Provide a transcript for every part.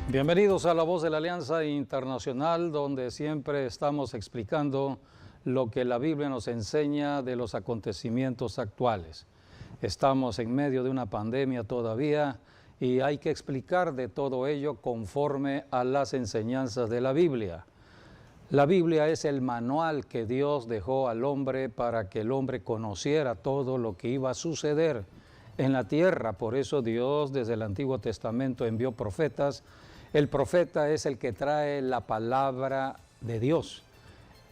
Bienvenidos a La Voz de la Alianza Internacional, donde siempre estamos explicando lo que la Biblia nos enseña de los acontecimientos actuales. Estamos en medio de una pandemia todavía y hay que explicar de todo ello conforme a las enseñanzas de la Biblia. La Biblia es el manual que Dios dejó al hombre para que el hombre conociera todo lo que iba a suceder en la tierra. Por eso Dios desde el Antiguo Testamento envió profetas. El profeta es el que trae la palabra de Dios.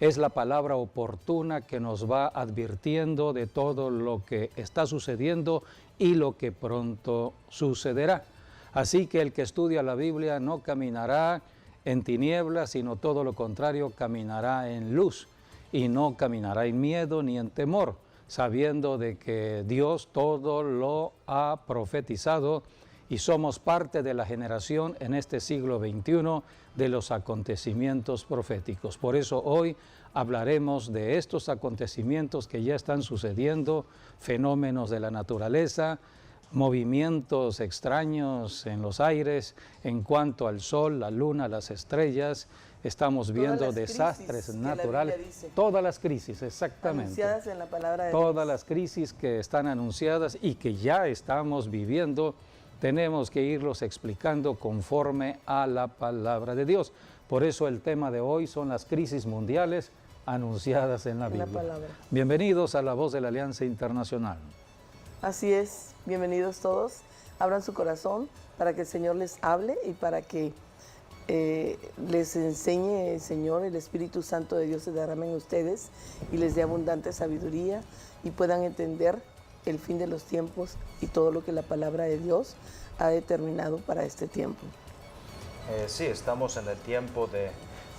Es la palabra oportuna que nos va advirtiendo de todo lo que está sucediendo y lo que pronto sucederá. Así que el que estudia la Biblia no caminará en tinieblas, sino todo lo contrario, caminará en luz y no caminará en miedo ni en temor, sabiendo de que Dios todo lo ha profetizado y somos parte de la generación en este siglo XXI de los acontecimientos proféticos. Por eso hoy hablaremos de estos acontecimientos que ya están sucediendo, fenómenos de la naturaleza, movimientos extraños en los aires en cuanto al sol, la luna, las estrellas. Estamos viendo desastres naturales, todas las crisis, exactamente. Anunciadas en la palabra de todas Dios. las crisis que están anunciadas y que ya estamos viviendo, tenemos que irlos explicando conforme a la palabra de Dios. Por eso el tema de hoy son las crisis mundiales anunciadas en la Biblia. Bienvenidos a La Voz de la Alianza Internacional. Así es, bienvenidos todos. Abran su corazón para que el Señor les hable y para que les enseñe el Señor, el Espíritu Santo de Dios se derrame en ustedes y les dé abundante sabiduría y puedan entender el fin de los tiempos y todo lo que la palabra de Dios ha determinado para este tiempo. Sí, estamos en el tiempo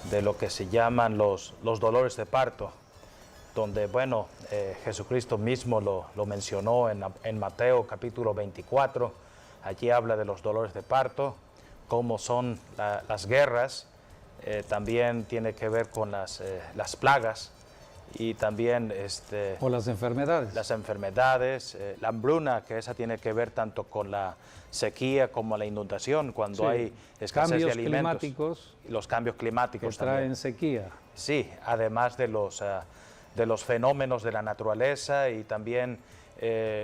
de lo que se llaman los dolores de parto, donde, bueno, Jesucristo mismo lo mencionó en Mateo capítulo 24, allí habla de los dolores de parto, cómo son las guerras, también tiene que ver con las plagas, y también o las enfermedades. Las enfermedades, la hambruna, que esa tiene que ver tanto con la sequía como la inundación, cuando hay escasez de alimentos. Climáticos, los cambios climáticos que traen también. sequía. Sí, además de los fenómenos de la naturaleza y también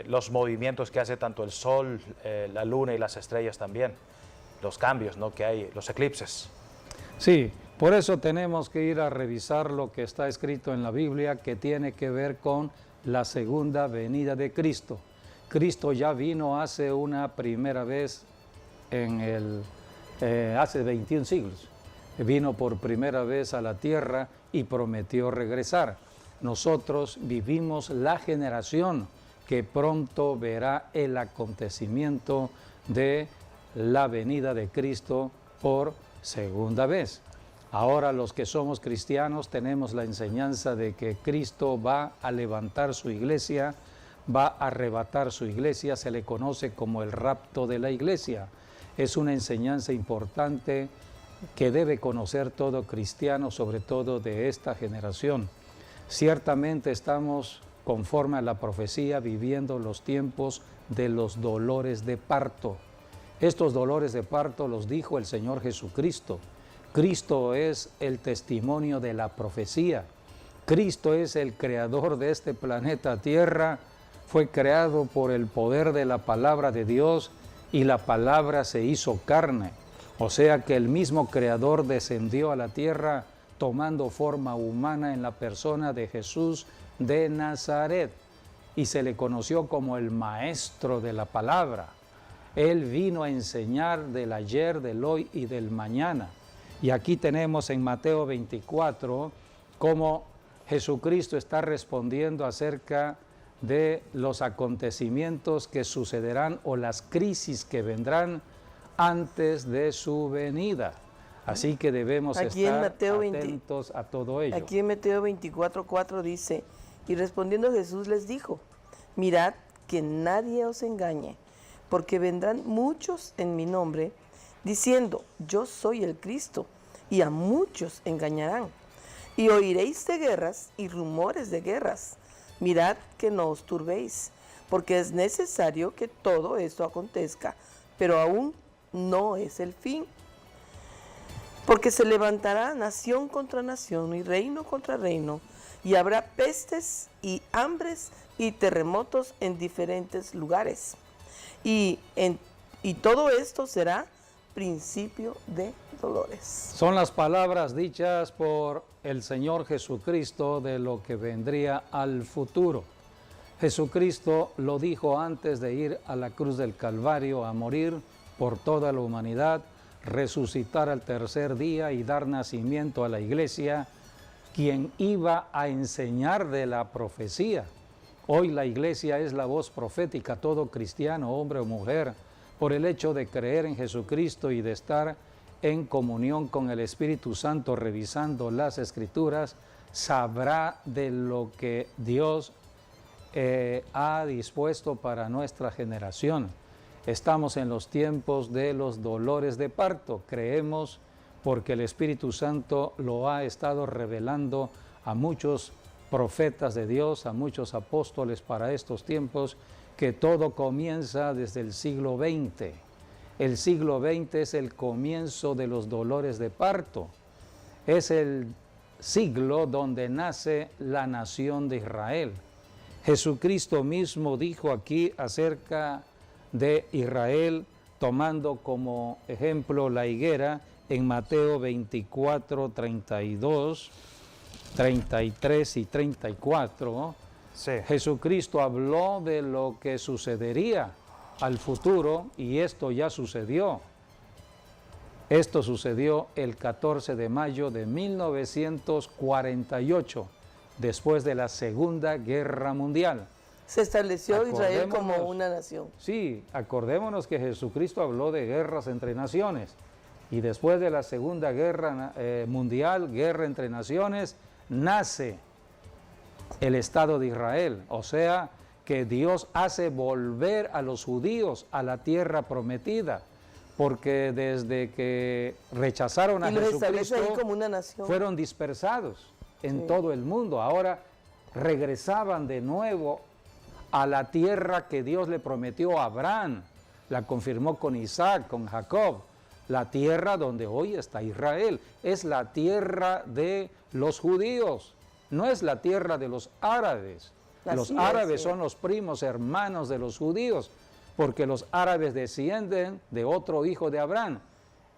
los movimientos que hace tanto el sol, la luna y las estrellas también. Los cambios, ¿no?, que hay, los eclipses. Sí. Por eso tenemos que ir a revisar lo que está escrito en la Biblia que tiene que ver con la segunda venida de Cristo. Cristo ya vino hace una primera vez hace 21 siglos. Vino por primera vez a la tierra y prometió regresar. Nosotros vivimos la generación que pronto verá el acontecimiento de la venida de Cristo por segunda vez. Ahora los que somos cristianos tenemos la enseñanza de que Cristo va a levantar su iglesia, va a arrebatar su iglesia, se le conoce como el rapto de la iglesia. Es una enseñanza importante que debe conocer todo cristiano, sobre todo de esta generación. Ciertamente estamos, conforme a la profecía, viviendo los tiempos de los dolores de parto. Estos dolores de parto los dijo el Señor Jesucristo. Cristo es el testimonio de la profecía. Cristo es el creador de este planeta Tierra. Fue creado por el poder de la palabra de Dios y la palabra se hizo carne. O sea que el mismo creador descendió a la tierra tomando forma humana en la persona de Jesús de Nazaret y se le conoció como el maestro de la palabra. Él vino a enseñar del ayer, del hoy y del mañana. Y aquí tenemos en Mateo 24 cómo Jesucristo está respondiendo acerca de los acontecimientos que sucederán o las crisis que vendrán antes de su venida. Así que debemos estar atentos a todo ello. Aquí en Mateo 24:4 dice, y respondiendo Jesús les dijo, mirad que nadie os engañe, porque vendrán muchos en mi nombre, diciendo, yo soy el Cristo, y a muchos engañarán. Y oiréis de guerras y rumores de guerras. Mirad que no os turbéis, porque es necesario que todo esto acontezca, pero aún no es el fin, Porque se levantará nación contra nación y reino contra reino, y habrá pestes y hambres y terremotos en diferentes lugares. Y todo esto será principio de dolores. Son las palabras dichas por el Señor Jesucristo de lo que vendría al futuro. Jesucristo lo dijo antes de ir a la cruz del Calvario a morir por toda la humanidad, resucitar al tercer día y dar nacimiento a la iglesia, quien iba a enseñar de la profecía. Hoy la iglesia es la voz profética, todo cristiano, hombre o mujer, por el hecho de creer en Jesucristo y de estar en comunión con el Espíritu Santo revisando las Escrituras, sabrá de lo que Dios ha dispuesto para nuestra generación. Estamos en los tiempos de los dolores de parto. Creemos porque el Espíritu Santo lo ha estado revelando a muchos profetas de Dios, a muchos apóstoles para estos tiempos, que todo comienza desde el siglo XX. El siglo XX es el comienzo de los dolores de parto. Es el siglo donde nace la nación de Israel. Jesucristo mismo dijo aquí acerca de Israel, tomando como ejemplo la higuera en Mateo 24, 32, 33 y 34. Sí. Jesucristo habló de lo que sucedería al futuro y esto ya sucedió. Esto sucedió el 14 de mayo de 1948, después de la Segunda Guerra Mundial. Se estableció Israel como una nación. Sí, acordémonos que Jesucristo habló de guerras entre naciones y después de la Segunda Guerra Mundial, guerra entre naciones, nace el Estado de Israel, o sea, que Dios hace volver a los judíos a la tierra prometida, porque desde que rechazaron a Jesucristo ahí como una nación, fueron dispersados en todo el mundo. Ahora regresaban de nuevo a la tierra que Dios le prometió a Abraham, la confirmó con Isaac, con Jacob, la tierra donde hoy está Israel, es la tierra de los judíos, no es la tierra de los árabes. Los árabes son los primos hermanos de los judíos, porque los árabes descienden de otro hijo de Abraham.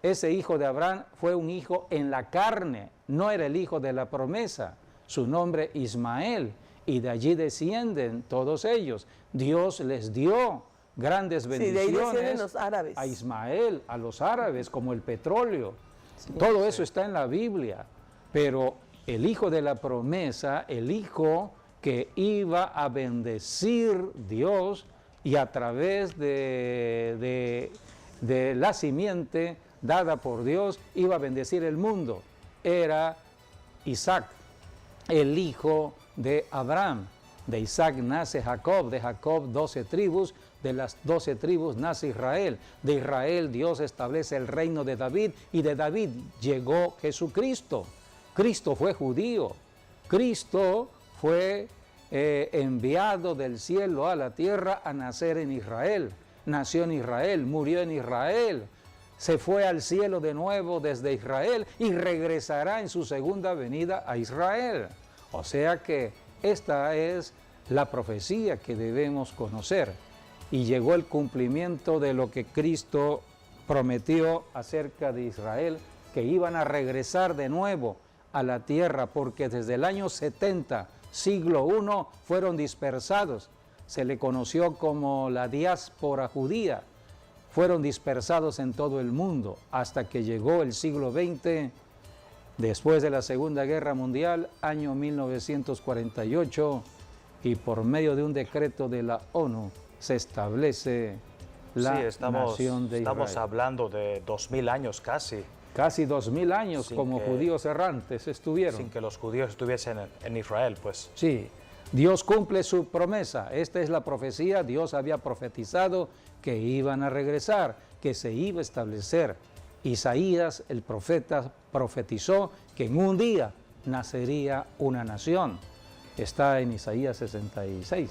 Ese hijo de Abraham fue un hijo en la carne, no era el hijo de la promesa, su nombre Ismael, y de allí descienden todos ellos. Dios les dio grandes bendiciones los árabes. A Ismael, a los árabes, como el petróleo. Todo eso está en la Biblia, pero el hijo de la promesa, el hijo que iba a bendecir Dios y a través de la simiente dada por Dios iba a bendecir el mundo, era Isaac, el hijo de Abraham. De Isaac nace Jacob, de Jacob 12 tribus, de las 12 tribus nace Israel, de Israel Dios establece el reino de David y de David llegó Jesucristo. Cristo fue judío, Cristo fue enviado del cielo a la tierra a nacer en Israel, nació en Israel, murió en Israel, se fue al cielo de nuevo desde Israel y regresará en su segunda venida a Israel. O sea que esta es la profecía que debemos conocer y llegó el cumplimiento de lo que Cristo prometió acerca de Israel, que iban a regresar de nuevo a la tierra, porque desde el año 70, siglo I, fueron dispersados. Se le conoció como la diáspora judía. Fueron dispersados en todo el mundo hasta que llegó el siglo XX, después de la Segunda Guerra Mundial, año 1948, y por medio de un decreto de la ONU se establece la nación de Israel. Estamos hablando de 2000 años casi. Casi 2000 años como judíos errantes estuvieron. Sin que los judíos estuviesen en Israel, pues. Sí, Dios cumple su promesa. Esta es la profecía. Dios había profetizado que iban a regresar, que se iba a establecer. Isaías, el profeta, profetizó que en un día nacería una nación. Está en Isaías 66.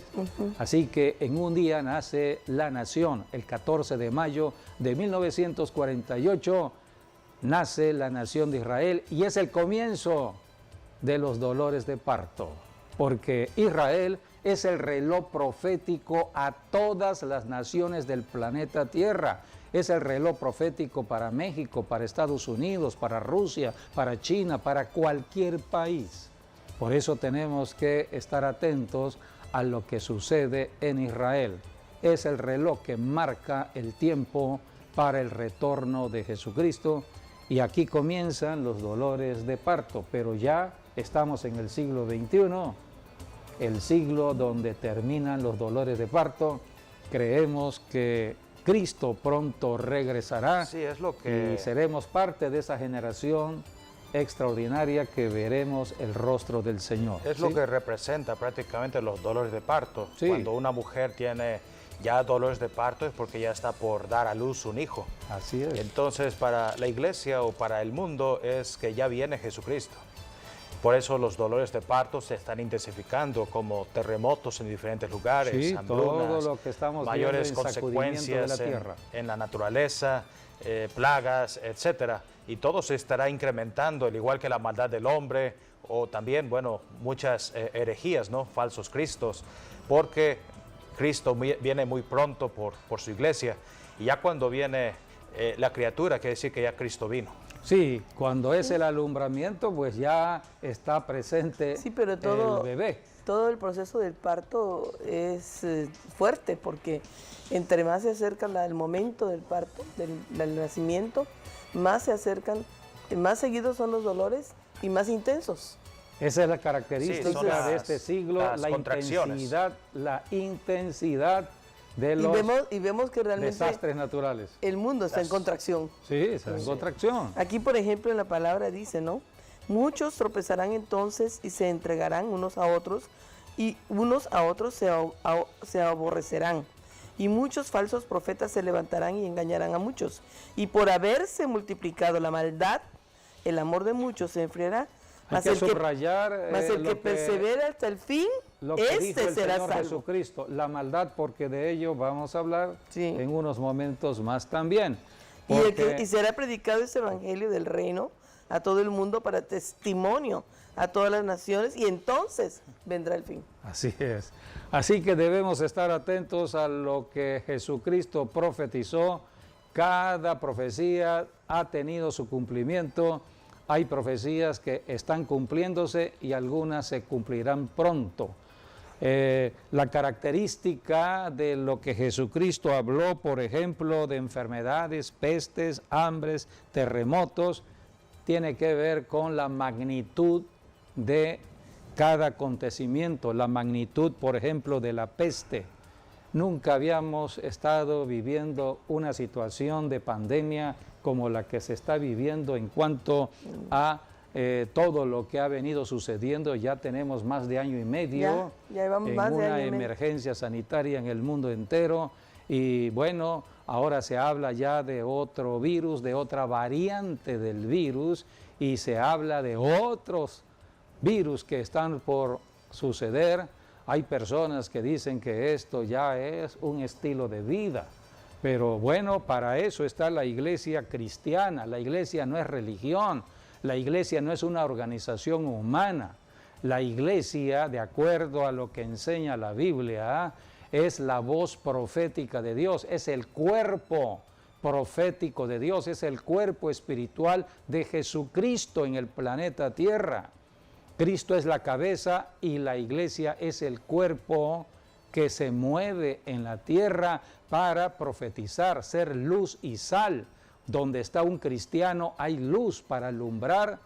Así que en un día nace la nación, el 14 de mayo de 1948, nace la nación de Israel y es el comienzo de los dolores de parto, porque Israel es el reloj profético a todas las naciones del planeta Tierra. Es el reloj profético para México, para Estados Unidos, para Rusia, para China, para cualquier país. Por eso tenemos que estar atentos a lo que sucede en Israel. Es el reloj que marca el tiempo para el retorno de Jesucristo. Y aquí comienzan los dolores de parto, pero ya estamos en el siglo XXI, el siglo donde terminan los dolores de parto. Creemos que Cristo pronto regresará, Sí, es lo que... y seremos parte de esa generación extraordinaria que veremos el rostro del Señor. Es ¿sí? lo que representa prácticamente los dolores de parto. Sí. Cuando una mujer tiene ya dolores de parto es porque ya está por dar a luz un hijo. Así es. Entonces, para la iglesia o para el mundo es que ya viene Jesucristo. Por eso los dolores de parto se están intensificando, como terremotos en diferentes lugares, Sí, hambrunas, todo lo que estamos mayores viendo en sacudimiento de consecuencias la tierra. en la naturaleza, plagas, etcétera. Y todo se estará incrementando, al igual que la maldad del hombre, o también, bueno, muchas herejías, ¿no? Falsos cristos, porque Cristo viene muy pronto por su iglesia. Y ya cuando viene la criatura, quiere decir que ya Cristo vino. Sí, cuando es el alumbramiento, pues ya está presente Sí, pero el bebé. todo el proceso del parto es fuerte, porque entre más se acerca el momento del parto, del nacimiento, más se acercan, más seguidos son los dolores y más intensos. Esa es la característica Sí, son de este siglo, las la contracciones. intensidad de los Y vemos que realmente desastres naturales. el mundo está en contracción. Sí, esa es contracción. Aquí, por ejemplo, en la palabra dice, ¿no? Muchos tropezarán entonces y se entregarán unos a otros, y unos a otros se aborrecerán. Y muchos falsos profetas se levantarán y engañarán a muchos. Y por haberse multiplicado la maldad, el amor de muchos se enfriará. Hay que subrayar el que persevera hasta el fin, lo que dijo el será Señor salvo. Jesucristo, la maldad, porque de ello vamos a hablar Sí. en unos momentos más también. Y será predicado ese evangelio del reino a todo el mundo para testimonio a todas las naciones, y entonces vendrá el fin. Así es. Así que debemos estar atentos a lo que Jesucristo profetizó. Cada profecía ha tenido su cumplimiento. Hay profecías que están cumpliéndose y algunas se cumplirán pronto. La característica de lo que Jesucristo habló, por ejemplo, de enfermedades, pestes, hambres, terremotos, tiene que ver con la magnitud de cada acontecimiento, la magnitud, por ejemplo, de la peste. Nunca habíamos estado viviendo una situación de pandemia como la que se está viviendo en cuanto a todo lo que ha venido sucediendo. Ya tenemos más de año y medio Ya llevamos en más de una año y medio. emergencia sanitaria en el mundo entero, y bueno, ahora se habla ya de otro virus, de otra variante del virus, y se habla de otros virus que están por suceder. Hay personas que dicen que esto ya es un estilo de vida, pero bueno, para eso está la iglesia cristiana. La iglesia no es religión, la iglesia no es una organización humana. La iglesia, de acuerdo a lo que enseña la Biblia, es la voz profética de Dios, es el cuerpo profético de Dios, es el cuerpo espiritual de Jesucristo en el planeta Tierra. Cristo es la cabeza y la iglesia es el cuerpo que se mueve en la tierra para profetizar, ser luz y sal. Donde está un cristiano hay luz para alumbrar,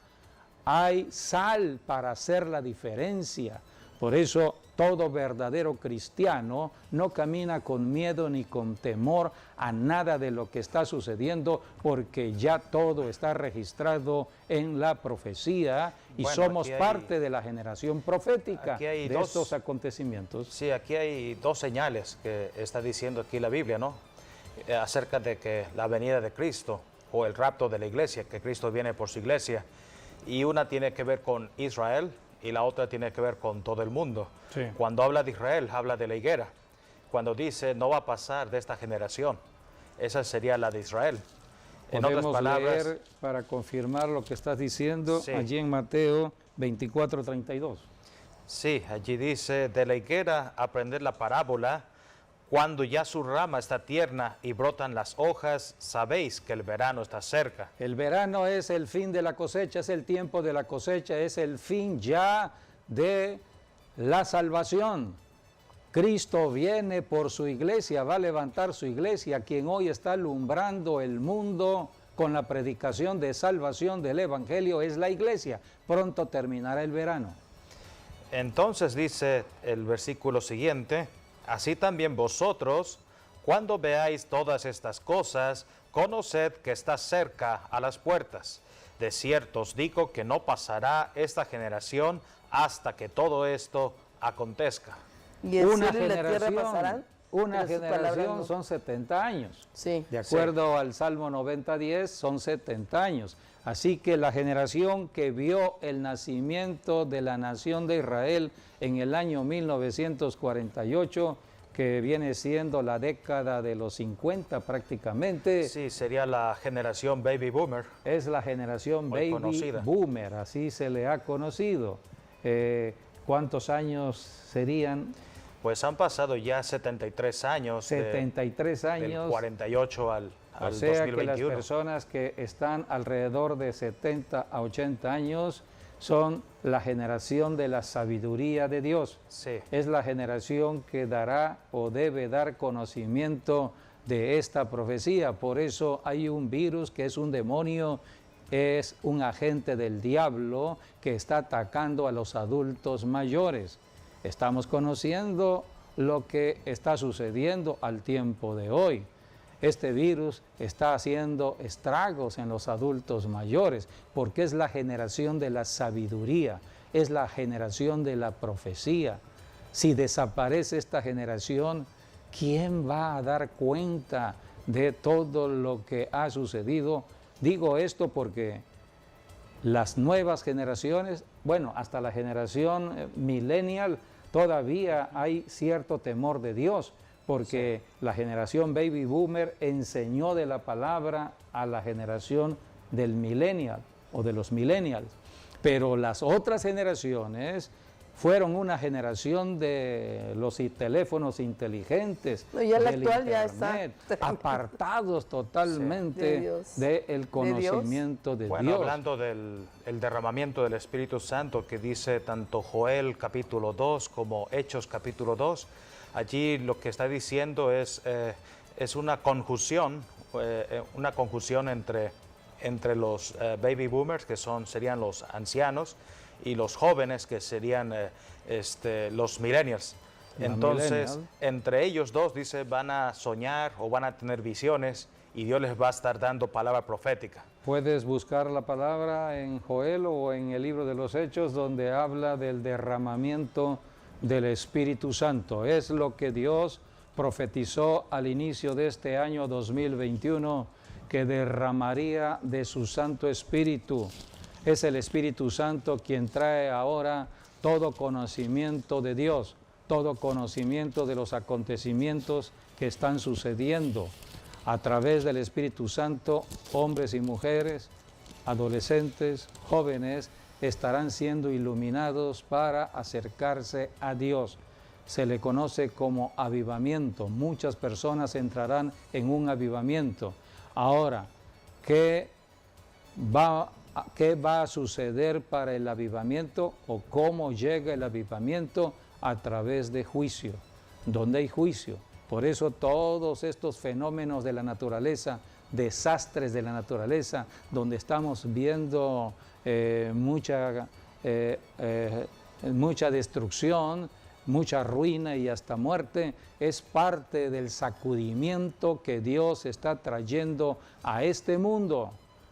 hay sal para hacer la diferencia. Por eso todo verdadero cristiano no camina con miedo ni con temor a nada de lo que está sucediendo, porque ya todo está registrado en la profecía y Bueno, somos aquí hay- parte de la generación profética aquí hay de dos- estos acontecimientos. Sí, aquí hay dos señales que está diciendo aquí la Biblia, ¿no? Acerca de que la venida de Cristo o el rapto de la iglesia, que Cristo viene por su iglesia, y una tiene que ver con Israel y la otra tiene que ver con todo el mundo. Sí. Cuando habla de Israel, habla de la higuera. Cuando dice no va a pasar de esta generación, esa sería la de Israel. En otras Podemos palabras, leer para confirmar lo que estás diciendo Sí. allí en Mateo 24:32. sí, allí dice, de la higuera aprender la parábola, cuando ya su rama está tierna y brotan las hojas, sabéis que el verano está cerca. El verano es el fin de la cosecha, es el tiempo de la cosecha, es el fin ya de la salvación. Cristo viene por su iglesia, va a levantar su iglesia, quien hoy está alumbrando el mundo con la predicación de salvación del Evangelio es la iglesia. Pronto terminará el verano. Entonces dice el versículo siguiente, así también vosotros, cuando veáis todas estas cosas, conoced que está cerca a las puertas. De cierto os digo que no pasará esta generación hasta que todo esto acontezca. Y el cielo y la tierra pasarán. Una pero sus palabras generación no. son 70 años. Sí. De acuerdo al Salmo 90:10, son 70 años. Así que la generación que vio el nacimiento de la nación de Israel en el año 1948, que viene siendo la década de los 50 prácticamente, Sí, sería la generación Baby Boomer. es la generación Muy Baby conocida. Boomer, así se le ha conocido. ¿Cuántos años serían? Pues han pasado ya 73 años. 73 Del años. 48 al O sea que las 2021. personas que están alrededor de 70 a 80 años son la generación de la sabiduría de Dios. Sí. Es la generación que dará o debe dar conocimiento de esta profecía. Por eso hay un virus que es un demonio, es un agente del diablo que está atacando a los adultos mayores. Estamos conociendo lo que está sucediendo al tiempo de hoy. Este virus está haciendo estragos en los adultos mayores porque es la generación de la sabiduría, es la generación de la profecía. Si desaparece esta generación, ¿quién va a dar cuenta de todo lo que ha sucedido? Digo esto porque las nuevas generaciones, bueno, hasta la generación millennial, todavía hay cierto temor de Dios, porque la generación Baby Boomer enseñó de la palabra a la generación del millennial o de los millennials. Pero las otras generaciones fueron una generación de los teléfonos inteligentes, No, ya la del actual ya está internet, apartados totalmente De Dios. del conocimiento de Bueno, Dios. hablando del el derramamiento del Espíritu Santo que dice tanto Joel capítulo 2 como Hechos capítulo 2, allí lo que está diciendo es una conjunción entre los baby boomers, que serían los ancianos, y los jóvenes, que serían los millennials. La Entonces, millennial. entre ellos dos, dice, van a soñar o van a tener visiones y Dios les va a estar dando palabra profética. Puedes buscar la palabra en Joel o en el libro de los Hechos, donde habla del derramamiento del Espíritu Santo. Es lo que Dios profetizó al inicio de este año 2021, que derramaría de su Santo Espíritu. Es el Espíritu Santo quien trae ahora todo conocimiento de Dios, todo conocimiento de los acontecimientos que están sucediendo. A través del Espíritu Santo, hombres y mujeres, adolescentes, jóvenes, estarán siendo iluminados para acercarse a Dios. Se le conoce como avivamiento. Muchas personas entrarán en un avivamiento. Ahora, ¿qué va a suceder para el avivamiento o cómo llega el avivamiento? A través de juicio. ¿Dónde hay juicio? Por eso todos estos fenómenos de la naturaleza, desastres de la naturaleza, donde estamos viendo mucha destrucción, mucha ruina y hasta muerte, es parte del sacudimiento que Dios está trayendo a este mundo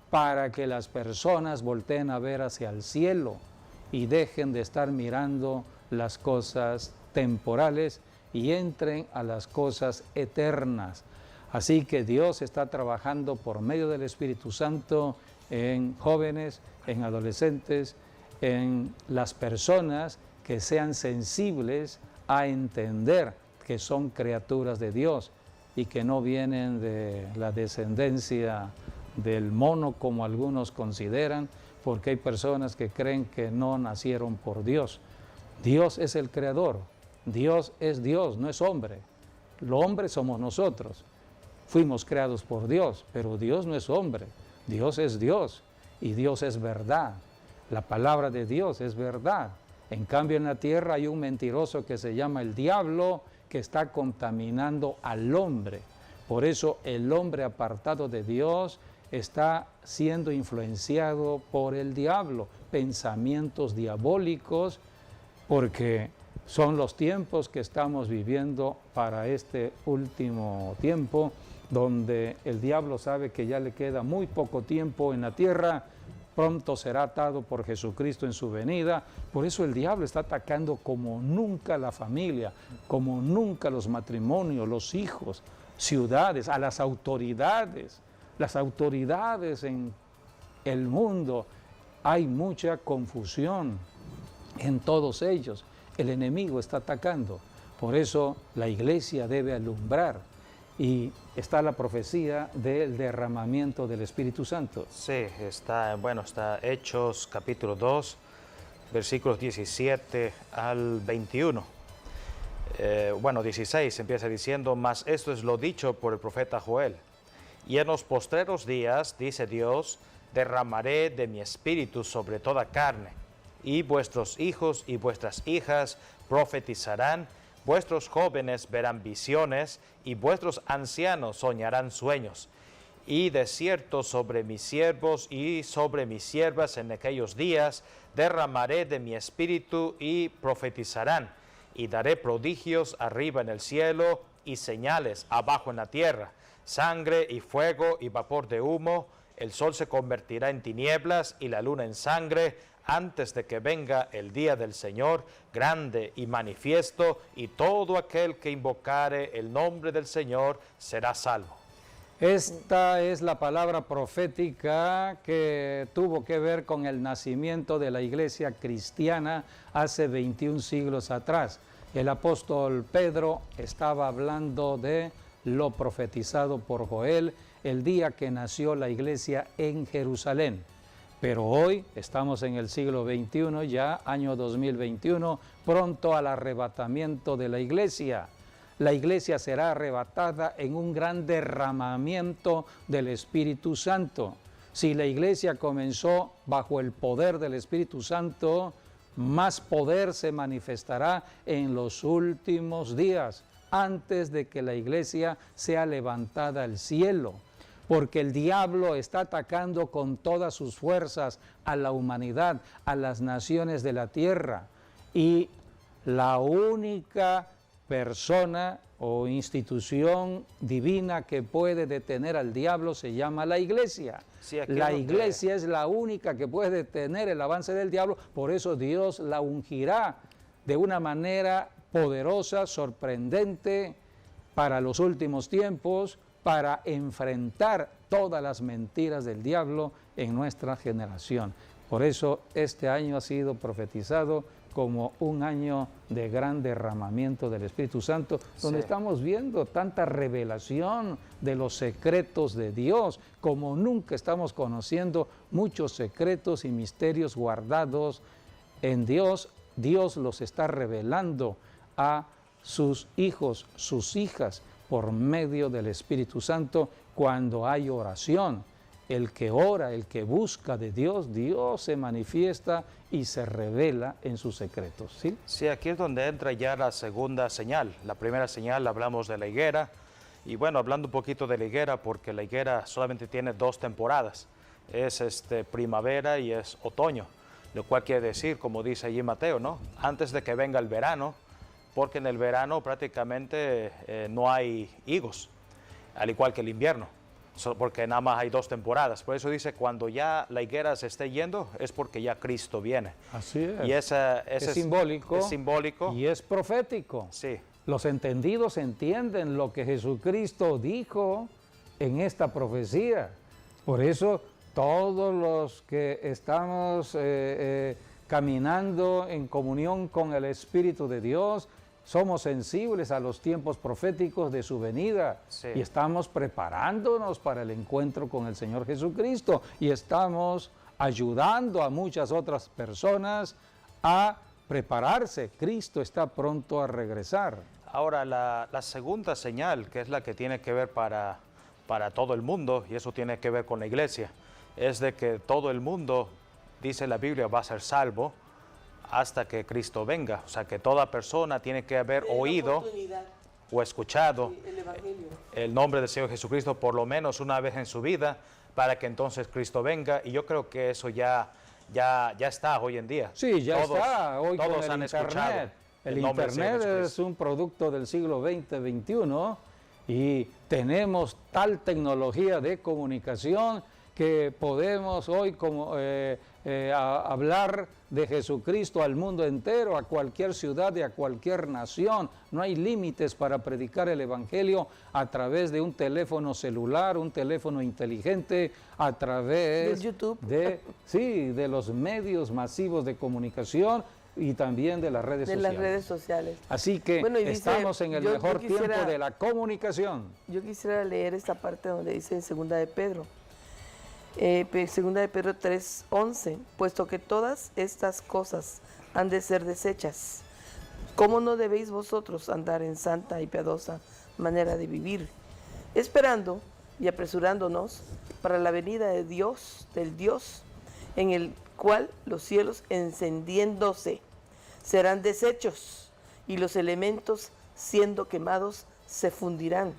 para que las personas volteen a ver hacia el cielo y dejen de estar mirando las cosas temporales y entren a las cosas eternas. Así que Dios está trabajando por medio del Espíritu Santo en jóvenes, en adolescentes, en las personas que sean sensibles a entender que son criaturas de Dios y que no vienen de la descendencia del mono como algunos consideran, porque hay personas que creen que no nacieron por Dios. Dios es el creador, Dios es Dios, no es hombre. Lo hombre somos nosotros. Fuimos creados por Dios, pero Dios no es hombre, Dios es Dios y Dios es verdad. La palabra de Dios es verdad. En cambio, en la tierra hay un mentiroso que se llama el diablo, que está contaminando al hombre. Por eso el hombre apartado de Dios está siendo influenciado por el diablo, pensamientos diabólicos, porque son los tiempos que estamos viviendo para este último tiempo, donde el diablo sabe que ya le queda muy poco tiempo en la tierra, pronto será atado por Jesucristo en su venida. Por eso el diablo está atacando como nunca la familia, como nunca los matrimonios, los hijos, ciudades, a las autoridades. Las autoridades en el mundo, hay mucha confusión en todos ellos. El enemigo está atacando. Por eso la iglesia debe alumbrar. Y está la profecía del derramamiento del Espíritu Santo. Sí, está Hechos capítulo 2, versículos 17 al 21. 16 empieza diciendo: mas esto es lo dicho por el profeta Joel. Y en los postreros días, dice Dios, derramaré de mi espíritu sobre toda carne, y vuestros hijos y vuestras hijas profetizarán, vuestros jóvenes verán visiones, y vuestros ancianos soñarán sueños. Y de cierto sobre mis siervos y sobre mis siervas en aquellos días derramaré de mi espíritu y profetizarán, y daré prodigios arriba en el cielo y señales abajo en la tierra, sangre y fuego y vapor de humo. El sol se convertirá en tinieblas y la luna en sangre, antes de que venga el día del Señor, grande y manifiesto, y todo aquel que invocare el nombre del Señor será salvo. Esta es la palabra profética que tuvo que ver con el nacimiento de la iglesia cristiana hace 21 siglos atrás. El apóstol Pedro estaba hablando de lo profetizado por Joel el día que nació la iglesia en Jerusalén. Pero hoy estamos en el siglo XXI, ya año 2021, pronto al arrebatamiento de la iglesia. La iglesia será arrebatada en un gran derramamiento del Espíritu Santo. Si la iglesia comenzó bajo el poder del Espíritu Santo, más poder se manifestará en los últimos días, antes de que la iglesia sea levantada al cielo. Porque el diablo está atacando con todas sus fuerzas a la humanidad, a las naciones de la tierra. Y la única persona o institución divina que puede detener al diablo se llama la iglesia. Sí, la iglesia es la única que puede detener el avance del diablo, por eso Dios la ungirá de una manera poderosa, sorprendente para los últimos tiempos, para enfrentar todas las mentiras del diablo en nuestra generación. Por eso este año ha sido profetizado como un año de gran derramamiento del Espíritu Santo, donde estamos viendo tanta revelación de los secretos de Dios, como nunca estamos conociendo muchos secretos y misterios guardados en Dios. Dios los está revelando a sus hijos, sus hijas, por medio del Espíritu Santo, cuando hay oración. El que ora, el que busca de Dios, Dios se manifiesta y se revela en sus secretos. ¿Sí? Sí, aquí es donde entra ya la segunda señal. La primera señal hablamos de la higuera. Y bueno, hablando un poquito de la higuera, porque la higuera solamente tiene 2 temporadas. Es primavera y es otoño. Lo cual quiere decir, como dice allí Mateo, ¿no? Antes de que venga el verano, porque en el verano prácticamente no hay higos, al igual que el invierno, porque nada más hay 2 temporadas. Por eso dice, cuando ya la higuera se esté yendo, es porque ya Cristo viene. Así es. Y ese es simbólico. Es simbólico. Y es profético. Sí. Los entendidos entienden lo que Jesucristo dijo en esta profecía. Por eso todos los que estamos caminando en comunión con el Espíritu de Dios, somos sensibles a los tiempos proféticos de su venida Sí. y estamos preparándonos para el encuentro con el Señor Jesucristo y estamos ayudando a muchas otras personas a prepararse. Cristo está pronto a regresar. Ahora, la segunda señal, que es la que tiene que ver para todo el mundo, y eso tiene que ver con la iglesia, es de que todo el mundo, dice la Biblia, va a ser salvo hasta que Cristo venga. O sea, que toda persona tiene que haber oído o escuchado el Evangelio. el nombre del Señor Jesucristo por lo menos una vez en su vida, para que entonces Cristo venga. Y yo creo que eso ya está hoy en día. Sí, ya Todos- está hoy con todos el han escuchado Internet. El nombre del Señor Internet es Jesucristo. un producto del siglo XX, XXI y tenemos tal tecnología de comunicación que podemos hoy hablar de Jesucristo al mundo entero, a cualquier ciudad y a cualquier nación. No hay límites para predicar el Evangelio a través de un teléfono celular, un teléfono inteligente, a través Del YouTube. de los medios masivos de comunicación y también de las redes De sociales. las redes sociales. Así que Bueno, y dice, estamos en el yo mejor quisiera- tiempo de la comunicación. Yo quisiera leer esta parte donde dice en Segunda de Pedro. Segunda de Pedro 3:11, puesto que todas estas cosas han de ser desechas, ¿cómo no debéis vosotros andar en santa y piadosa manera de vivir, esperando y apresurándonos para la venida de Dios, del Dios, en el cual los cielos encendiéndose serán deshechos y los elementos siendo quemados se fundirán?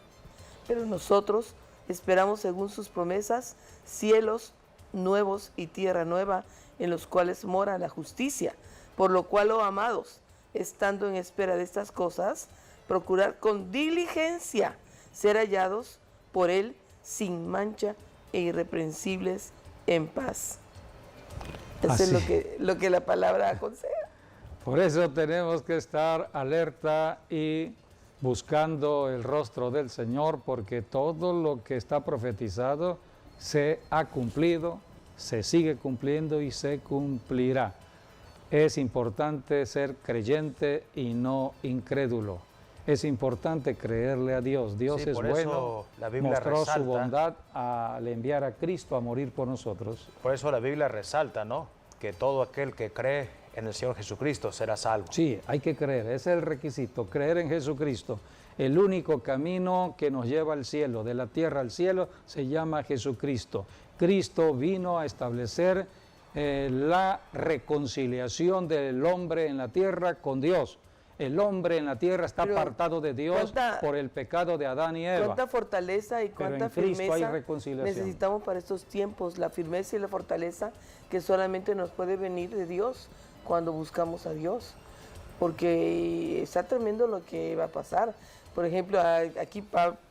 Pero nosotros esperamos, según sus promesas, cielos nuevos y tierra nueva, en los cuales mora la justicia. Por lo cual, oh amados, estando en espera de estas cosas, procurar con diligencia ser hallados por Él sin mancha e irreprensibles en paz. Eso es Así. lo que la palabra aconseja. Por eso tenemos que estar alerta y buscando el rostro del Señor, porque todo lo que está profetizado se ha cumplido, se sigue cumpliendo y se cumplirá. Es importante ser creyente y no incrédulo. Es importante creerle a Dios. Dios Sí, es por bueno, eso la Biblia mostró resalta. su bondad al enviar a Cristo a morir por nosotros. Por eso la Biblia resalta, ¿no?, que todo aquel que cree en el Señor Jesucristo será salvo. Sí, hay que creer, ese es el requisito, creer en Jesucristo. El único camino que nos lleva al cielo, de la tierra al cielo, se llama Jesucristo. Cristo vino a establecer la reconciliación del hombre en la tierra con Dios. El hombre en la tierra está Pero, apartado de Dios ¿cuánta- por el pecado de Adán y Eva. Cuánta fortaleza y Pero cuánta en Cristo hay firmeza reconciliación. necesitamos para estos tiempos, la firmeza y la fortaleza que solamente nos puede venir de Dios cuando buscamos a Dios, porque está tremendo lo que va a pasar. Por ejemplo, aquí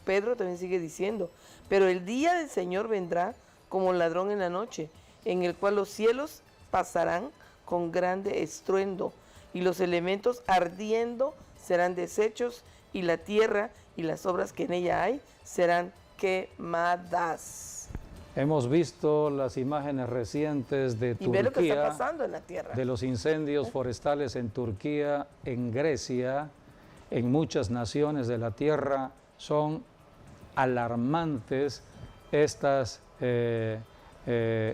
Pedro también sigue diciendo, pero el día del Señor vendrá como ladrón en la noche, en el cual los cielos pasarán con grande estruendo y los elementos ardiendo serán deshechos y la tierra y las obras que en ella hay serán quemadas. Hemos visto las imágenes recientes de Y ve lo que está Turquía, pasando en la tierra. de los incendios forestales en Turquía, en Grecia, en muchas naciones de la tierra. Son alarmantes estas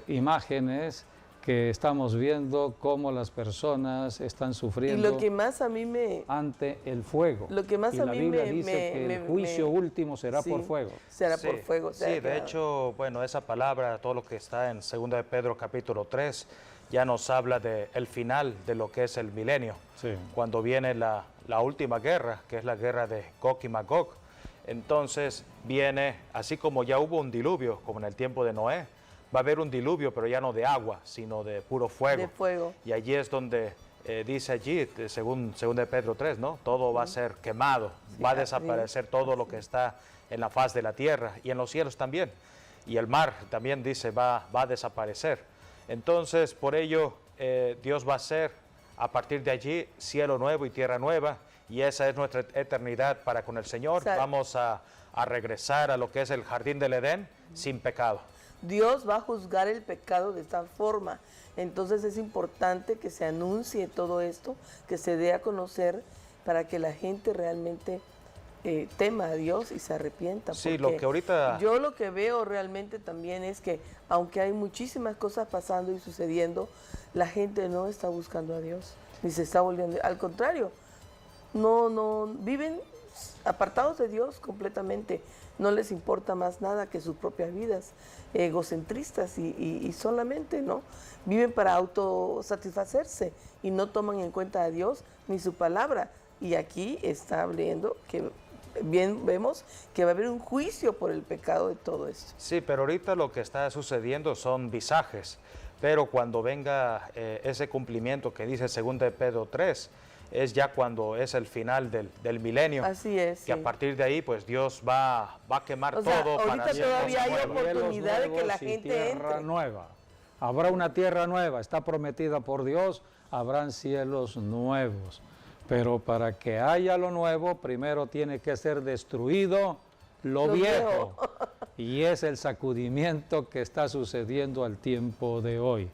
imágenes que estamos viendo, cómo las personas están Y sufriendo lo que más a mí me... ante el fuego. Lo que más y a la mí Biblia me- dice me- que me- el juicio me- último será sí, por fuego. Será Sí, por fuego. Sí, de hecho, bueno, esa palabra, todo lo que está en 2 de Pedro capítulo 3, ya nos habla del final de lo que es el milenio, Sí. cuando viene la última guerra, que es la guerra de Gog y Magog. Entonces viene, así como ya hubo un diluvio, como en el tiempo de Noé, va a haber un diluvio, pero ya no de agua, sino de puro fuego. De fuego. Y allí es donde dice allí, según de Pedro 3, ¿no? Todo va a ser quemado, Sí, va a así desaparecer es, todo lo que está en la faz de la tierra y en los cielos también. Y el mar también dice va a desaparecer. Entonces, por ello, Dios va a hacer a partir de allí cielo nuevo y tierra nueva, y esa es nuestra eternidad para con el Señor. O sea, vamos a regresar a lo que es el jardín del Edén sin pecado. Dios va a juzgar el pecado de esta forma. Entonces es importante que se anuncie todo esto, que se dé a conocer para que la gente realmente tema a Dios y se arrepienta. Sí, lo que ahorita... Yo lo que veo realmente también es que, aunque hay muchísimas cosas pasando y sucediendo, la gente no está buscando a Dios, ni se está volviendo. Al contrario, no viven apartados de Dios completamente. No les importa más nada que sus propias vidas, egocentristas y solamente, ¿no? Viven para autosatisfacerse y no toman en cuenta a Dios ni su palabra. Y aquí está hablando que bien vemos que va a haber un juicio por el pecado de todo esto. Sí, pero ahorita lo que está sucediendo son visajes, pero cuando venga ese cumplimiento que dice 2 de Pedro 3, es ya cuando es el final del milenio. Así es. Que a partir de ahí, pues Dios va a quemar todo para ahorita todavía hay nueva. oportunidad de que la gente entre. Nueva. Habrá una tierra nueva, está prometida por Dios, habrán cielos nuevos. Pero para que haya lo nuevo, primero tiene que ser destruido lo viejo. Y es el sacudimiento que está sucediendo al tiempo de hoy.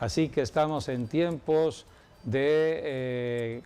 Así que estamos en tiempos del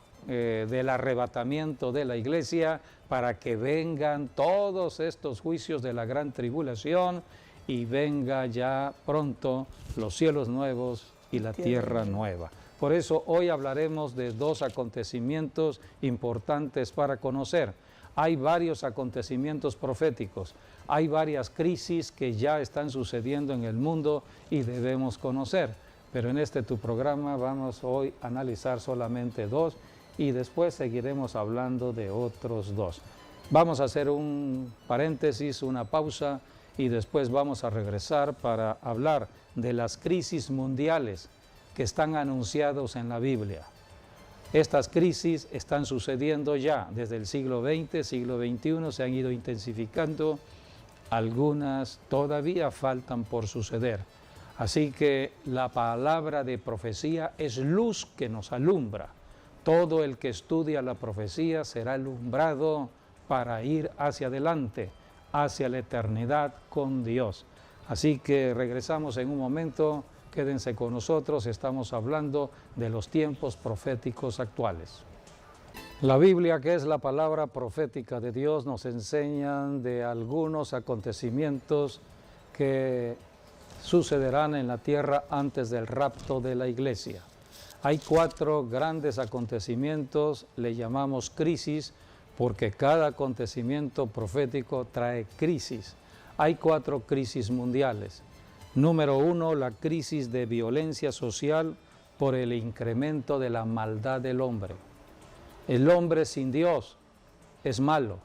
arrebatamiento de la iglesia para que vengan todos estos juicios de la gran tribulación y venga ya pronto los cielos nuevos y la tierra nueva. Por eso hoy hablaremos de dos acontecimientos importantes para conocer. Hay varios acontecimientos proféticos, hay varias crisis que ya están sucediendo en el mundo y debemos conocer. Pero en este tu programa vamos hoy a analizar solamente dos y después seguiremos hablando de otros dos. Vamos a hacer un paréntesis, una pausa y después vamos a regresar para hablar de las crisis mundiales que están anunciados en la Biblia. Estas crisis están sucediendo ya desde el siglo XX, siglo XXI, se han ido intensificando, algunas todavía faltan por suceder. Así que la palabra de profecía es luz que nos alumbra. Todo el que estudia la profecía será alumbrado para ir hacia adelante, hacia la eternidad con Dios. Así que regresamos en un momento. Quédense con nosotros, estamos hablando de los tiempos proféticos actuales. La Biblia, que es la palabra profética de Dios, nos enseña de algunos acontecimientos que sucederán en la tierra antes del rapto de la iglesia. Hay 4 grandes acontecimientos, le llamamos crisis, porque cada acontecimiento profético trae crisis. Hay 4 crisis mundiales. Número 1, la crisis de violencia social por el incremento de la maldad del hombre. El hombre sin Dios es malo.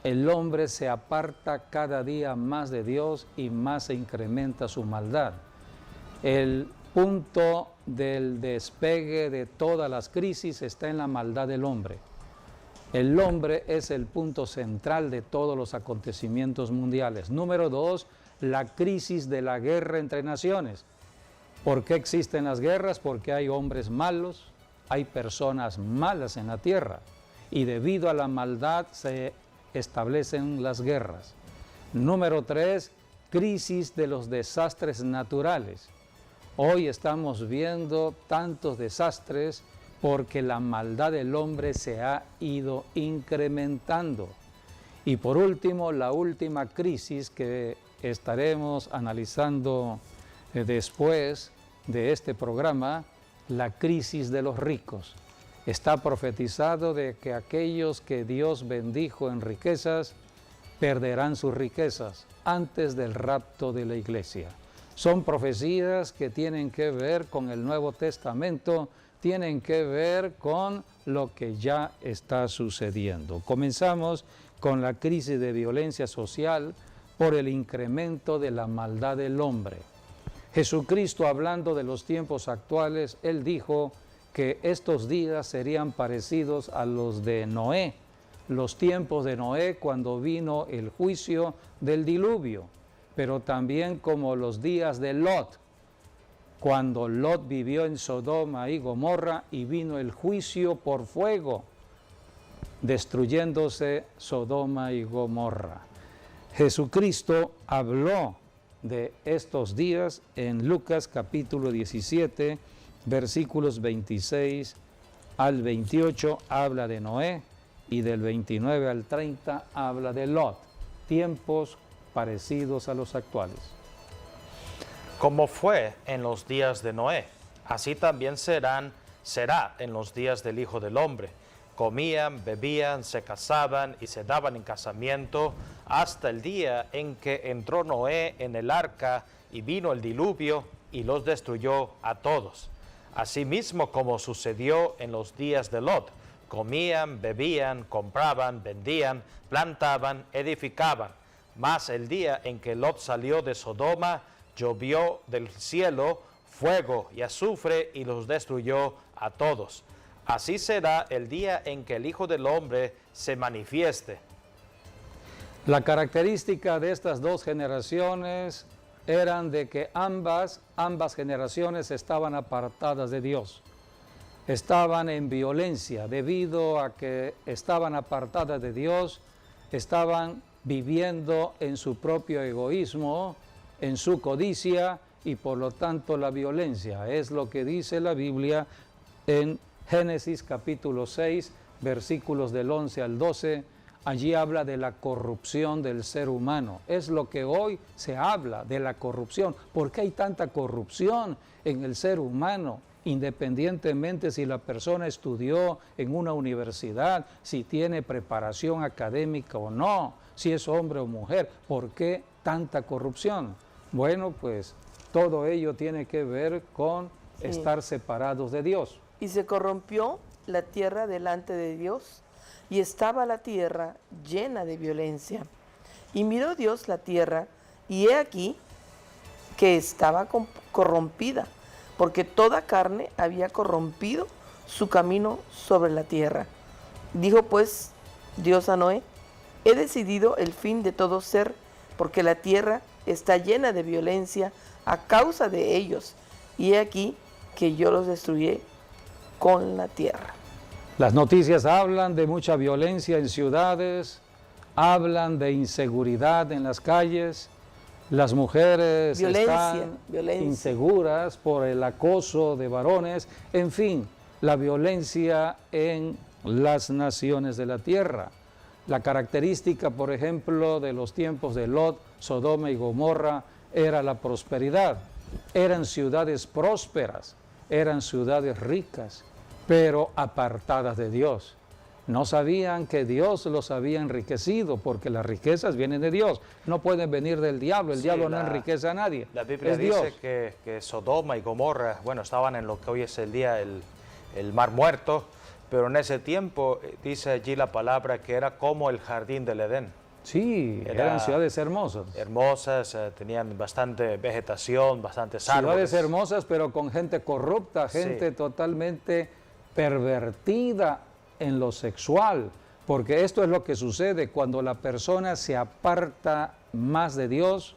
El hombre se aparta cada día más de Dios y más se incrementa su maldad. El punto del despegue de todas las crisis está en la maldad del hombre. El hombre es el punto central de todos los acontecimientos mundiales. Número 2, la crisis de la guerra entre naciones. ¿Por qué existen las guerras? Porque hay hombres malos, hay personas malas en la tierra y debido a la maldad se establecen las guerras. Número 3, crisis de los desastres naturales. Hoy estamos viendo tantos desastres porque la maldad del hombre se ha ido incrementando. Y por último, la última crisis que estaremos analizando después de este programa, la crisis de los ricos. Está profetizado de que aquellos que Dios bendijo en riquezas perderán sus riquezas antes del rapto de la iglesia. Son profecías que tienen que ver con el Nuevo Testamento, tienen que ver con lo que ya está sucediendo. Comenzamos con la crisis de violencia social por el incremento de la maldad del hombre. Jesucristo, hablando de los tiempos actuales, Él dijo que estos días serían parecidos a los de Noé, los tiempos de Noé cuando vino el juicio del diluvio, pero también como los días de Lot, cuando Lot vivió en Sodoma y Gomorra y vino el juicio por fuego, destruyéndose Sodoma y Gomorra. Jesucristo habló de estos días en Lucas capítulo 17, versículos 26 al 28 habla de Noé y del 29 al 30 habla de Lot. Tiempos parecidos a los actuales. Como fue en los días de Noé, así también será en los días del Hijo del Hombre. Comían, bebían, se casaban y se daban en casamiento hasta el día en que entró Noé en el arca y vino el diluvio y los destruyó a todos. Asimismo como sucedió en los días de Lot, comían, bebían, compraban, vendían, plantaban, edificaban. Mas el día en que Lot salió de Sodoma, llovió del cielo fuego y azufre y los destruyó a todos. Así será el día en que el Hijo del Hombre se manifieste. La característica de estas dos generaciones eran de que ambas generaciones estaban apartadas de Dios. Estaban en violencia debido a que estaban apartadas de Dios, estaban viviendo en su propio egoísmo, en su codicia y por lo tanto la violencia. Es lo que dice la Biblia en Génesis capítulo 6, versículos del 11 al 12. Allí habla de la corrupción del ser humano. Es lo que hoy se habla, de la corrupción. ¿Por qué hay tanta corrupción en el ser humano? Independientemente si la persona estudió en una universidad, si tiene preparación académica o no, si es hombre o mujer, ¿por qué tanta corrupción? Bueno, pues todo ello tiene que ver con estar separados de Dios. Y se corrompió la tierra delante de Dios, y estaba la tierra llena de violencia. Y miró Dios la tierra, y he aquí que estaba corrompida, porque toda carne había corrompido su camino sobre la tierra. Dijo pues Dios a Noé: he decidido el fin de todo ser, porque la tierra está llena de violencia a causa de ellos, y he aquí que yo los destruiré con la tierra. Las noticias hablan de mucha violencia en ciudades, hablan de inseguridad en las calles, las mujeres están inseguras por el acoso de varones, en fin, la violencia en las naciones de la tierra. La característica, por ejemplo, de los tiempos de Lot, Sodoma y Gomorra era la prosperidad. Eran ciudades prósperas, eran ciudades ricas, pero apartadas de Dios. No sabían que Dios los había enriquecido, porque las riquezas vienen de Dios, no pueden venir del diablo. El diablo no enriquece a nadie. La Biblia es dice Dios. que Sodoma y Gomorra, bueno, estaban en lo que hoy es el día el Mar Muerto, pero en ese tiempo dice allí la palabra que era como el jardín del Edén. Sí, eran ciudades hermosas. Hermosas, tenían bastante vegetación, bastantes árboles. Ciudades hermosas, pero con gente corrupta, gente totalmente pervertida en lo sexual, porque esto es lo que sucede cuando la persona se aparta más de Dios.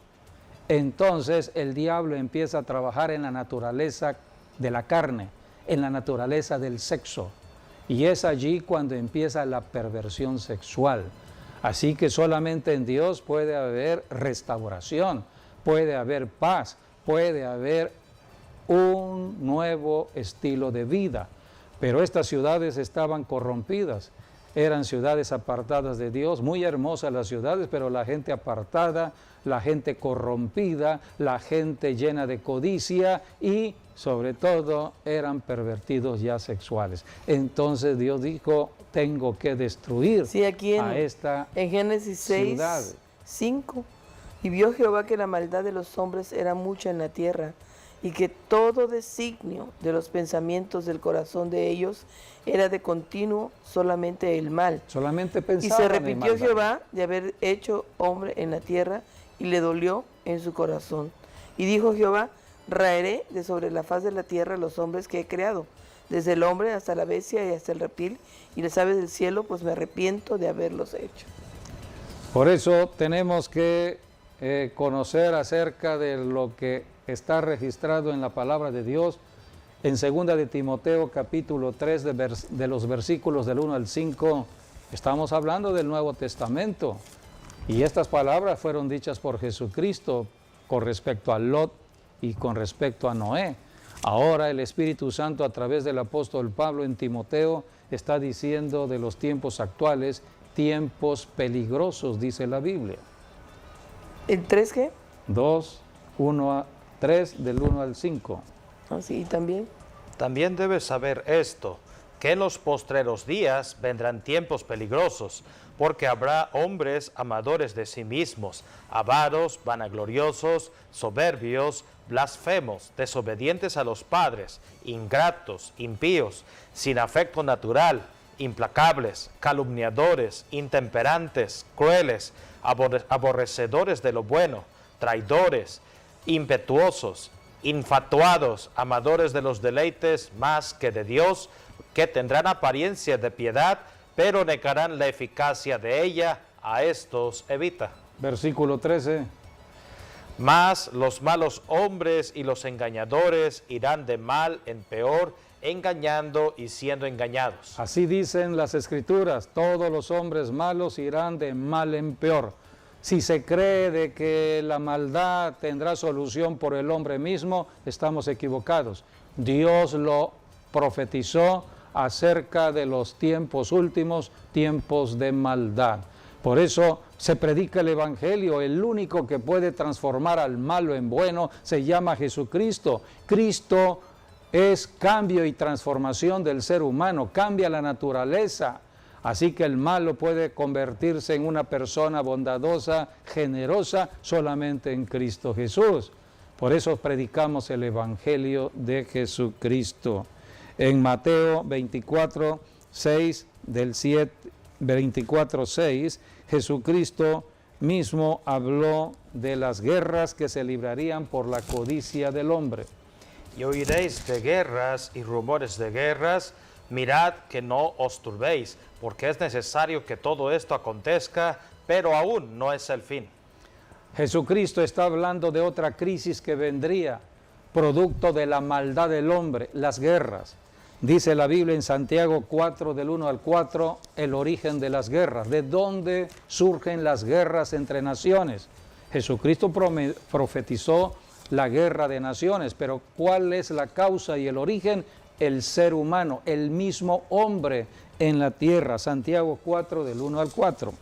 Entonces el diablo empieza a trabajar en la naturaleza de la carne, en la naturaleza del sexo, y es allí cuando empieza la perversión sexual. Así que solamente en Dios puede haber restauración, puede haber paz, puede haber un nuevo estilo de vida. Pero estas ciudades estaban corrompidas, eran ciudades apartadas de Dios, muy hermosas las ciudades, pero la gente apartada, la gente corrompida, la gente llena de codicia y sobre todo eran pervertidos ya sexuales. Entonces Dios dijo: tengo que destruir a esta en Génesis 6, ciudad. 5. Y vio Jehová que la maldad de los hombres era mucha en la tierra, y que todo designio de los pensamientos del corazón de ellos era de continuo solamente el mal. Solamente pensaban. Y se arrepintió Jehová de haber hecho hombre en la tierra, y le dolió en su corazón. Y dijo Jehová: raeré de sobre la faz de la tierra los hombres que he creado, desde el hombre hasta la bestia y hasta el reptil, y las aves del cielo, pues me arrepiento de haberlos hecho. Por eso tenemos que conocer acerca de lo que está registrado en la palabra de Dios en 2 de Timoteo capítulo 3 de los versículos del 1 al 5. Estamos hablando del Nuevo Testamento y estas palabras fueron dichas por Jesucristo con respecto a Lot y con respecto a Noé. Ahora el Espíritu Santo a través del apóstol Pablo en Timoteo está diciendo de los tiempos actuales, tiempos peligrosos, dice la Biblia. ¿El 3 qué? 2, 1 a 3, del 1 al 5. Ah, sí, también. También debes saber esto, que en los postreros días vendrán tiempos peligrosos, porque habrá hombres amadores de sí mismos, avaros, vanagloriosos, soberbios, blasfemos, desobedientes a los padres, ingratos, impíos, sin afecto natural, implacables, calumniadores, intemperantes, crueles, aborrecedores de lo bueno, traidores, impetuosos, infatuados, amadores de los deleites más que de Dios, que tendrán apariencia de piedad, pero negarán la eficacia de ella. A estos evita. Versículo 13. Mas los malos hombres y los engañadores irán de mal en peor, engañando y siendo engañados. Así dicen las Escrituras, todos los hombres malos irán de mal en peor. Si se cree de que la maldad tendrá solución por el hombre mismo, estamos equivocados. Dios lo profetizó acerca de los tiempos últimos, tiempos de maldad. Por eso se predica el Evangelio. El único que puede transformar al malo en bueno se llama Jesucristo. Cristo es cambio y transformación del ser humano, cambia la naturaleza. Así que el malo puede convertirse en una persona bondadosa, generosa, solamente en Cristo Jesús. Por eso predicamos el Evangelio de Jesucristo. En Mateo 24, 6, del 7, 24, 6, Jesucristo mismo habló de las guerras que se librarían por la codicia del hombre. Y oiréis de guerras y rumores de guerras, mirad que no os turbéis, porque es necesario que todo esto acontezca, pero aún no es el fin. Jesucristo está hablando de otra crisis que vendría, producto de la maldad del hombre, las guerras. Dice la Biblia en Santiago 4, del 1 al 4, el origen de las guerras. ¿De dónde surgen las guerras entre naciones? Jesucristo profetizó la guerra de naciones, pero ¿cuál es la causa y el origen? El ser humano, el mismo hombre en la tierra. Santiago 4, del 1 al 4.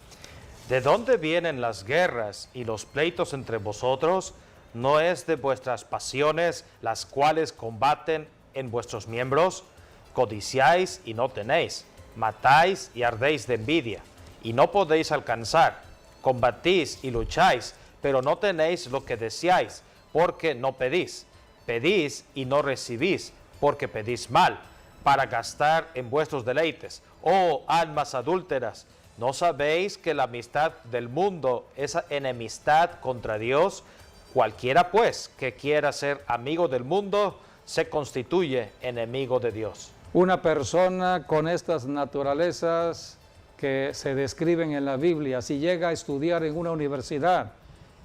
¿De dónde vienen las guerras y los pleitos entre vosotros? ¿No es de vuestras pasiones las cuales combaten en vuestros miembros? Codiciáis y no tenéis, matáis y ardéis de envidia, y no podéis alcanzar. Combatís y lucháis, pero no tenéis lo que deseáis, porque no pedís. Pedís y no recibís, porque pedís mal, para gastar en vuestros deleites. Oh, almas adúlteras, ¿no sabéis que la amistad del mundo es enemistad contra Dios? Cualquiera, pues, que quiera ser amigo del mundo, se constituye enemigo de Dios. Una persona con estas naturalezas que se describen en la Biblia, si llega a estudiar en una universidad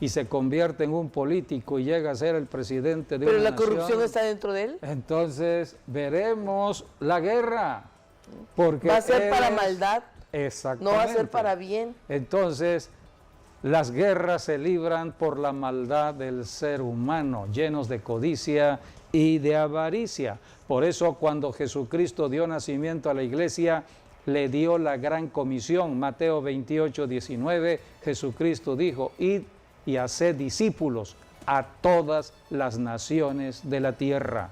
y se convierte en un político y llega a ser el presidente de una nación. ¿Pero la corrupción está dentro de él? Entonces veremos la guerra. Porque ¿Va a ser para maldad? Exactamente. ¿No va a ser para bien? Entonces, las guerras se libran por la maldad del ser humano, llenos de codicia y de avaricia. Por eso cuando Jesucristo dio nacimiento a la iglesia, le dio la gran comisión. Mateo 28, 19, Jesucristo dijo, id y haced discípulos a todas las naciones de la tierra.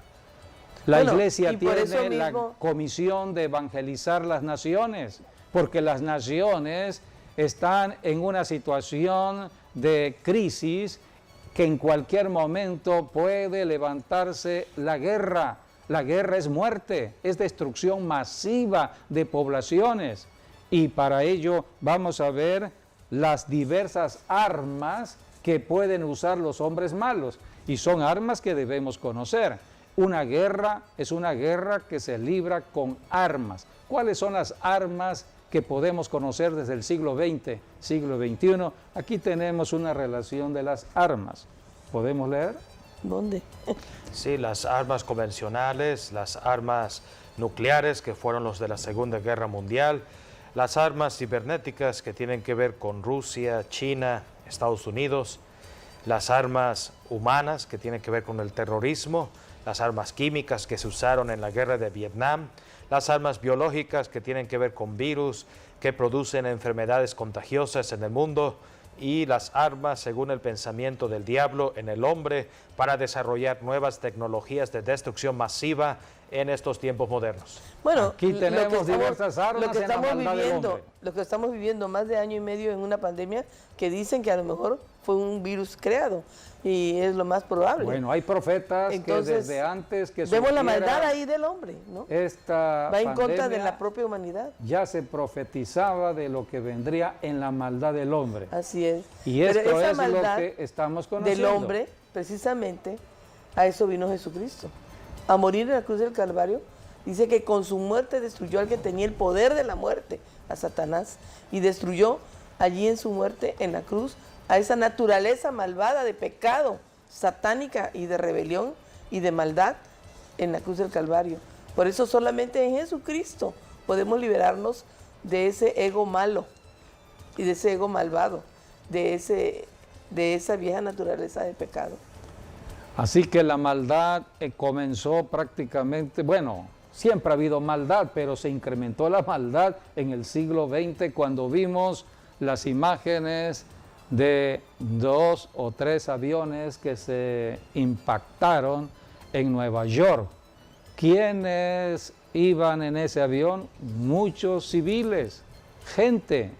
La iglesia tiene la comisión de evangelizar las naciones, porque las naciones están en una situación de crisis que en cualquier momento puede levantarse la guerra. La guerra es muerte, es destrucción masiva de poblaciones. Y para ello vamos a ver las diversas armas que pueden usar los hombres malos. Y son armas que debemos conocer. Una guerra es una guerra que se libra con armas. ¿Cuáles son las armas que podemos conocer desde el siglo XX, siglo XXI? Aquí tenemos una relación de las armas. ¿Podemos leer? ¿Dónde? Sí, las armas convencionales, las armas nucleares que fueron los de la Segunda Guerra Mundial, las armas cibernéticas que tienen que ver con Rusia, China, Estados Unidos, las armas humanas que tienen que ver con el terrorismo, las armas químicas que se usaron en la guerra de Vietnam, las armas biológicas que tienen que ver con virus que producen enfermedades contagiosas en el mundo, y las armas, según el pensamiento del diablo, en el hombre para desarrollar nuevas tecnologías de destrucción masiva en estos tiempos modernos. Bueno, aquí tenemos diversas armas en la maldad del hombre. Lo que estamos viviendo más de año y medio en una pandemia, que dicen que a lo mejor fue un virus creado, y es lo más probable. Bueno, hay profetas Entonces, que desde antes que vemos la surgiera maldad ahí del hombre, ¿no? esta Va en contra de pandemia, la propia humanidad. ya se profetizaba de lo que vendría en la maldad del hombre. Así es. Y Pero esto esa es lo maldad que estamos conociendo. del hombre, precisamente, a eso vino Jesucristo. A morir en la cruz del Calvario. Dice que con su muerte destruyó al que tenía el poder de la muerte, a Satanás, y destruyó allí en su muerte, en la cruz, a esa naturaleza malvada de pecado, satánica y de rebelión y de maldad en la cruz del Calvario. Por eso solamente en Jesucristo podemos liberarnos de ese ego malo y de ese ego malvado, de esa vieja naturaleza de pecado. Así que la maldad comenzó prácticamente, bueno, siempre ha habido maldad, pero se incrementó la maldad en el siglo XX cuando vimos las imágenes de 2 o 3 aviones que se impactaron en Nueva York. ¿Quiénes iban en ese avión? Muchos civiles, gente.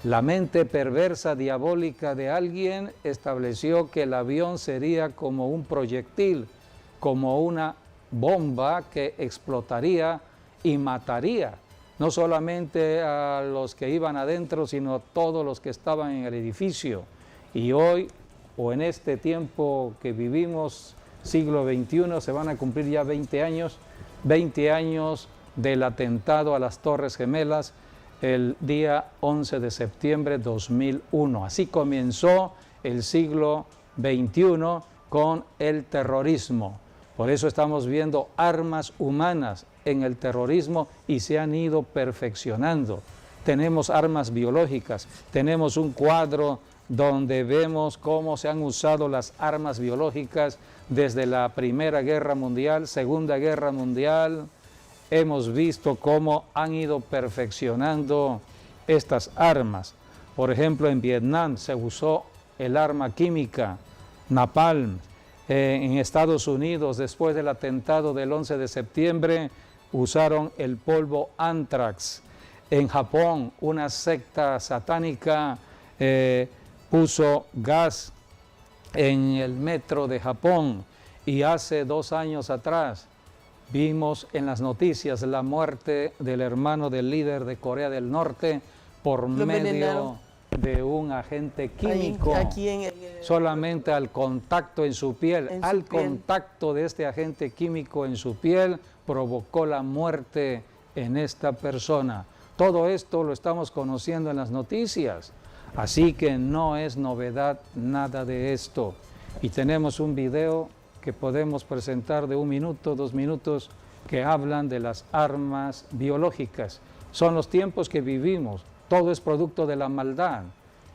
La mente perversa, diabólica de alguien estableció que el avión sería como un proyectil, como una bomba que explotaría y mataría no solamente a los que iban adentro, sino a todos los que estaban en el edificio. Y hoy, o en este tiempo que vivimos, siglo XXI, se van a cumplir ya 20 años del atentado a las Torres Gemelas, el día 11 de septiembre de 2001. Así comenzó el siglo XXI con el terrorismo. Por eso estamos viendo armas humanas en el terrorismo y se han ido perfeccionando. Tenemos armas biológicas, tenemos un cuadro donde vemos cómo se han usado las armas biológicas desde la Primera Guerra Mundial, Segunda Guerra Mundial. Hemos visto cómo han ido perfeccionando estas armas. Por ejemplo, en Vietnam se usó el arma química, napalm. En Estados Unidos, después del atentado del 11 de septiembre, usaron el polvo anthrax. En Japón, una secta satánica puso gas en el metro de Japón. Y hace 2 años atrás vimos en las noticias la muerte del hermano del líder de Corea del Norte por medio de un agente químico. Solamente al contacto en su piel, contacto de este agente químico en su piel, provocó la muerte en esta persona. Todo esto lo estamos conociendo en las noticias, así que no es novedad nada de esto. Y tenemos un video que podemos presentar de 1 minuto, 2 minutos, que hablan de las armas biológicas. Son los tiempos que vivimos, todo es producto de la maldad.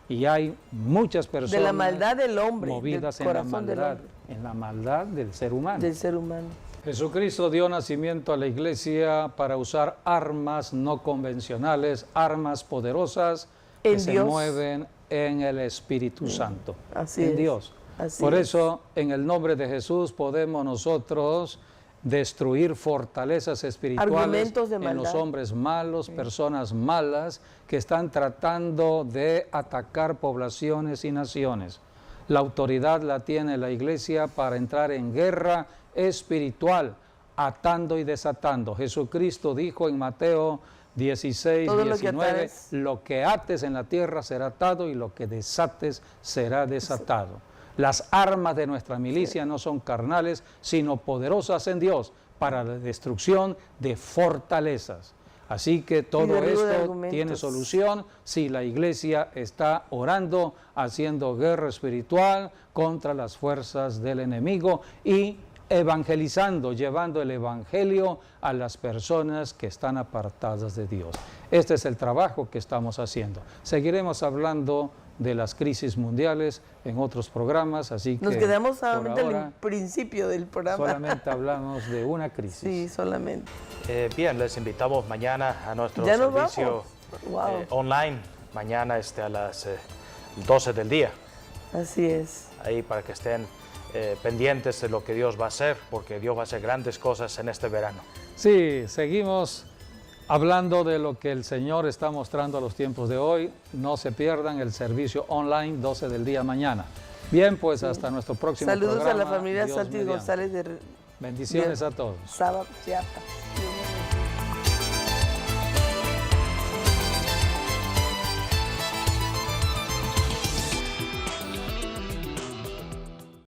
Y hay muchas personas de la maldad del hombre, movidas del corazón del hombre, en la maldad del ser humano. Del ser humano. Jesucristo dio nacimiento a la iglesia para usar armas no convencionales, armas poderosas que se mueven en el Espíritu Santo, en Dios. Por eso, en el nombre de Jesús podemos nosotros destruir fortalezas espirituales en los hombres malos, personas malas que están tratando de atacar poblaciones y naciones. La autoridad la tiene la iglesia para entrar en guerra espiritual, atando y desatando. Jesucristo dijo en Mateo 16, 19, lo que ates en la tierra será atado y lo que desates será desatado. Las armas de nuestra milicia no son carnales, sino poderosas en Dios para la destrucción de fortalezas. Así que todo esto tiene solución si la iglesia está orando, haciendo guerra espiritual contra las fuerzas del enemigo y evangelizando, llevando el evangelio a las personas que están apartadas de Dios. Este es el trabajo que estamos haciendo. Seguiremos hablando de las crisis mundiales, en otros programas, así que Nos quedamos por solamente ahora al principio del programa. solamente hablamos de una crisis. Sí, solamente. Bien, les invitamos mañana a nuestro Ya nos servicio vamos. Wow. online, mañana a las 12 del día, Así es. ahí para que estén pendientes de lo que Dios va a hacer, porque Dios va a hacer grandes cosas en este verano. Sí, seguimos hablando de lo que el Señor está mostrando a los tiempos de hoy. No se pierdan el servicio online 12 del día mañana. Bien, pues hasta nuestro próximo Saludos programa. a la familia Dios Santi mediante. González de Bendiciones a todos. Saba, Chiapas.